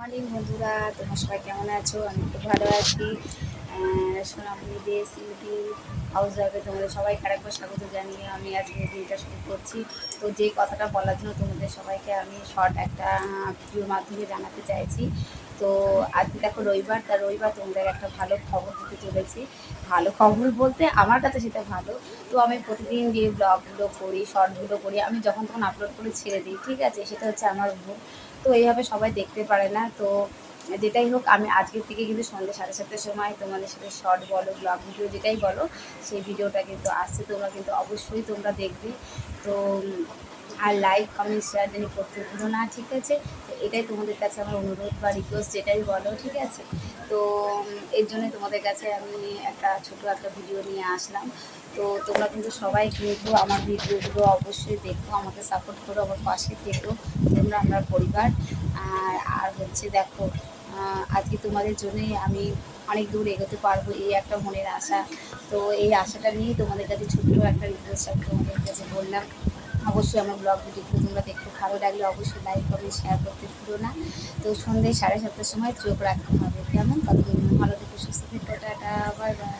Morning বন্ধুরা, তোমরা সবাই কেমন আছো? আমি খুব ভালো আছি। সোনামণি দেশ ইউটিউব হাউস ওয়াইফে তোমাদের সবাইকে আরেকবার স্বাগত জানিয়ে আমি আজকে দিনটা শুরু করছি। তো যে কথাটা বলার জন্য তোমাদের সবাইকে আমি শর্ট একটা ভিডিওর মাধ্যমে জানাতে চাইছি। তো আজকে দেখো রবিবার, তার রবিবার তোমাদের একটা ভালো খবর দিতে চলেছি। ভালো খবর বলতে আমার কাছে সেটা ভালো। তো আমি প্রতিদিন যে ব্লগগুলো করি, শর্টগুলো করি, আমি যখন তখন আপলোড করে ছেড়ে দিই, ঠিক আছে? সেটা হচ্ছে আমার ভুল। তো এইভাবে সবাই দেখতে পারে না। তো যেটাই হোক, আমি আজকের থেকে কিন্তু সন্ধ্যে 7:30টার সময় তোমাদের সাথে শর্ট বলো, ব্লগ ভিডিও যেটাই বলো, সেই ভিডিওটা কিন্তু আসছে। তোমরা কিন্তু অবশ্যই তোমরা দেখবে। তো আর লাইক কমেন্ট শেয়ার যেন করতে ভুলো না, ঠিক আছে? তো এটাই তোমাদের কাছে আমার অনুরোধ বা রিকোয়েস্ট, যেটাই বলো, ঠিক আছে? তো এর জন্য তোমাদের কাছে আমি একটা ছোটো একটা ভিডিও নিয়ে আসলাম। তো তোমরা কিন্তু সবাই কিন্তু আমার ভিডিওগুলো অবশ্যই দেখো, আমাকে সাপোর্ট করো, আমার পাশে থেকো। তোমরা আমার পরিবার। আর হচ্ছে দেখো, আজকে তোমাদের জন্যই আমি অনেক দূর এগোতে পারবো, এই একটা মনের আশা। তো এই আশাটা নিয়েই তোমাদের কাছে ছোট্ট একটা রিকোয়েস্ট আমি তোমাদের কাছে বললাম। অবশ্যই আমার ব্লগ ভিডিওগুলো তোমরা দেখতে ভালো লাগলে অবশ্যই লাইক কমেন্ট শেয়ার করতে ভুলো না। তো সন্ধ্যে 7:30টার সময় চোখ রাখতে হবে, কেমন? ততদিন ভালো থেকে সুস্থ থেকে টাটা, বাই বাই।